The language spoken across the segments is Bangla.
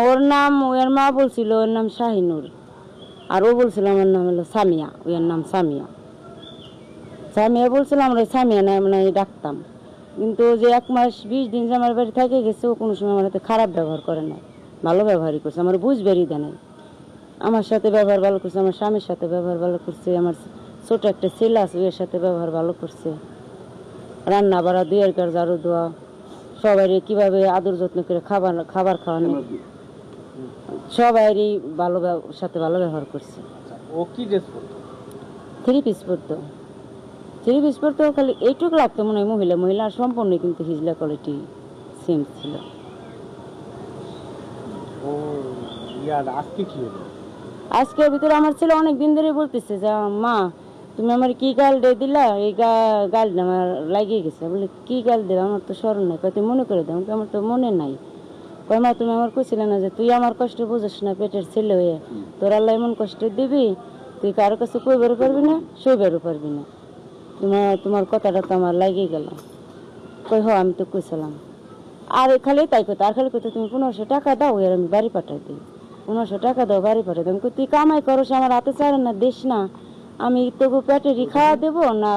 ওর নাম, ওর মা বলছিল ওর নাম শাহিনুর, আর ও বলছিল আমার নাম হলো সামিয়া, ওর নাম সামিয়া। সামিয়া বলছিল, আমরা সামিয়া নাম নাই ডাকতাম। কিন্তু ও যে 1 মাস 20 দিন যে আমার বাড়ি থেকে গেছে, ও কোনো সময় আমার সাথে খারাপ ব্যবহার করে না, ভালো ব্যবহারই করছে। আমার বুঝবেরই দেয় নাই, আমার সাথে ব্যবহার ভালো করছে, আমার স্বামীর সাথে ব্যবহার ভালো করছে, আমার ছোট একটা ছেলে আছে ওর সাথে ব্যবহার ভালো করছে। রান্না বাড়া, দুয়ের কার ঝাড়ু দেওয়া, সবাই কিভাবে আদর যত্ন করে খাবার খাওয়ানো, সবাই ভালো সাথে ভালো ব্যবহার করছে। ও কি ড্রেস পরতো? 3 পিস পরতো। 3 পিস পরতো, খালি এইটুকু লাগতো মনে হয় মহিলা মহিলা, আর সম্পূর্ণ কিন্তু হিজলা কোয়ালিটি সেম ছিল। ও আজকে কি হলো? আজকের ভিতরে আমার ছেলে অনেক দিন ধরে বলতেছে যে মা তুমি আমার কি গাল দিয়ে দিলা, এই গালটা আমার লাগিয়ে গেছে। বলে কি গাল দিলা, আমার তো স্মরণ নাই। তুই মনে করে দাও, আমার তো মনে নাই। কয় মা তুমি আমার কইছিলে না যে তুই আমার কষ্ট বুঝিস না, পেটের ছেলে হয়ে তোর আল্লাহ এমন কষ্ট দিবি, তুই কারো কাছে কইবারও পারবি না, সইবারও পারবি না। তোমার কথাটা তো আমার লাগিয়ে গেল। কই হ আমি তো কইছিলাম। আর খালি তাই কইতো, আর খালি কইতো তুমি 1500 টাকা দাও, এর আমি বাড়ি পাঠাই দিই। 1500 টাকা দাও, বাড়ি পাঠাই দিই। তুই কামাই করস, আমার হাতে ছাড়ে না, দেশ না, আমি তবু পেটেরই খাওয়া দেবো না,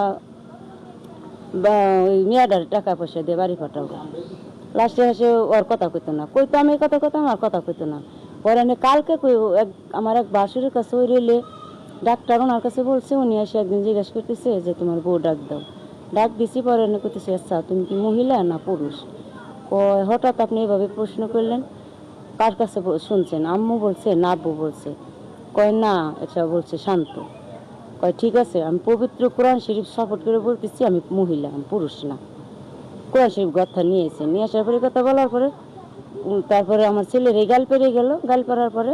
বা ওই মেয়াদার টাকা পয়সা দিয়ে বাড়ি পাঠাবো। লাস্টে এসে ওর কথা কইতো না, কইতো আমি কথা কইতাম, আর কথা কইতো না। পরে আমি কালকে আমার এক বাসুরের কাছে ওই রেলে ডাক্তার ওনার কাছে বলছে, উনি এসে একদিন জিজ্ঞাসা করতেছে যে তোমার বউ ডাক দাও। ডাক দিছি, পরে এনে করতেছে আচ্ছা তুমি কি মহিলা না পুরুষ? কয় হঠাৎ আপনি এভাবে প্রশ্ন করলেন, কার কাছে শুনছেন? আম্মু বলছে না আব্বু বলছে? কয় না, এটা বলছে শান্ত। কয় ঠিক আছে, আমি পবিত্র কোরআন শরীফ সাপোর্ট করে বলতেছি আমি মহিলা, আমি পুরুষ না। কোরআন শরীফ কথা নিয়ে আসার পরে কথা বলার পরে তারপরে আমার ছেলের এই গাল পেরিয়ে গেল। গাল পড়ার পরে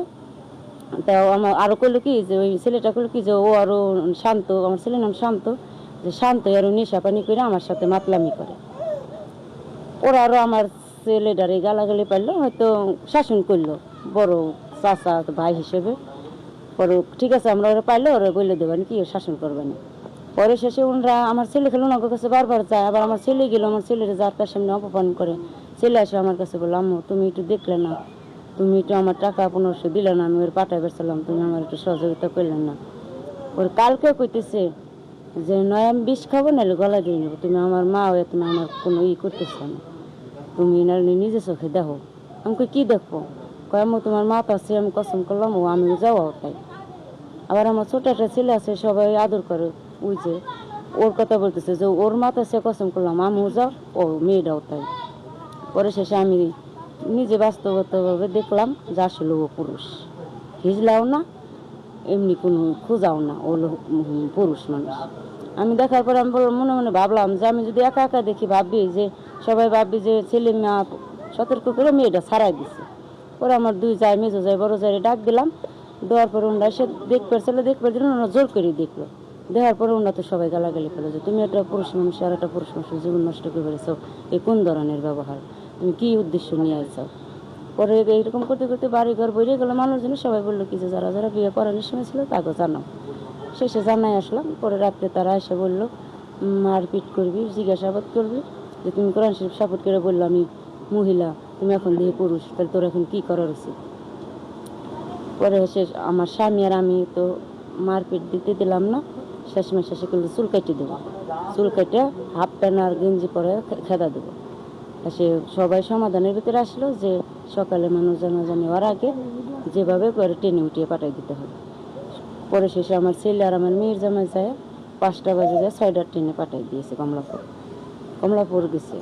তাও আমার আরো কইলো কি যে ওই ছেলেটা কইলো কি যে ও আরো শান্ত, আমার ছেলের নাম শান্ত, যে শান্ত আরো নেশা পানি করে আমার সাথে মাতলামি করে। ওরা আরো আমার ছেলেটারে গালাগালি পারলো, হয়তো শাসন করলো বড় চাচা ভাই হিসেবে। পরে ঠিক আছে আমরা ওরা পাইলে ওরা বলে দেবেন কি শাসন করবেন। পরে শেষে ওনারা আমার ছেলে খেলো ওনার কাছে বারবার যায়, আবার আমার ছেলে গেল, আমার ছেলের যার তার সামনে অপমান করে। ছেলে আসে আমার কাছে বললো আম্মু তুমি একটু দেখলে না, তুমি একটু আমার টাকা 1500 দিলে না, আমি ওর পাঠাই বেরছিলাম, তুমি আমার একটু সহযোগিতা করলেন না। ওর কালকে কইতেছে যে নয় আমি বিষ খাবো, নাহলে গলা দিয়ে নেবো, তুমি আমার মা হয়ে তুমি আমার কোনো করতেছ না, তুমি নিজে চোখে দেখো। আমাকে কি দেখবো? কয় আম্মু তোমার মা তো আছে, আমি কসম করলাম ও আমিও যাওয়াও তাই। আবার আমার ছোট একটা ছেলে আছে, সবাই আদর করে, ওই যে ওর কথা বলতেছে যে ওর মাথা সে কসম করলাম আমিও যাও, ও মেয়েটাও তাই। পরে শেষে আমি নিজে বাস্তবতাভাবে দেখলাম যে আসলে ও পুরুষ, হিজলাও না, এমনি কোনো খোঁজাও না, ও পুরুষ মানুষ। আমি দেখার পরে আমি মনে মনে ভাবলাম যে আমি যদি একা একা দেখি ভাববি যে সবাই ভাববি যে ছেলে মেয়ে সতর্ক করে মেয়েটা ছাড়াই দিছে। পরে আমার 2 যায় মেজো যায় বড় যায় ডাক দিলাম, দেওয়ার পরে ওনারা এসে দেখবার দিলেন, ওনারা জোর করে দেখলো। দেওয়ার পরে ওনারা তো সবাই গালাগালি করলো যে তুমি একটা পুরুষ মানুষ আর একটা পুরুষ মানুষের জীবন নষ্ট করে ফেলেছো, এই কোন ধরনের ব্যবহার, তুমি কি উদ্দেশ্য নিয়ে আসছো? পরে এইরকম করতে করতে বাড়ি ঘর বেরিয়ে গেলো, মানুষজন সবাই বললো কি যে যারা যারা বিয়ে করানোর সময় ছিল তাকে জানাও। শেষে জানাই আসলাম। পরে রাত্রে তারা এসে বললো মারপিট করবি, জিজ্ঞাসাবাদ করবি যে তুমি কোরআন শরীফ সাপোর্ট করে বললো আমি মহিলা, তুমি এখন দিয়ে পুরুষ, তাহলে তোর এখন কি করার উচিত? পরে শেষ আমার স্বামী আর আমি তো মারপিট দিতে দিলাম না, শেষমেশ শেষে করলে চুল কেটে দেবো, চুল কেটে হাফ প্যান্ট আর গেঞ্জি পরে খেদা দেবো। সে সবাই সমাধানের ভিতরে আসলো যে সকালে মানুষ জানাজানি হওয়ার আগে যেভাবে করে টেনে উঠিয়ে পাঠিয়ে দিতে হবে। পরে শেষে আমার ছেলে আর আমার মেয়ের জামাই যায় 5টা বাজে যায় 6টার ট্রেনে পাঠিয়ে দিয়েছে কমলাপুর গেছে।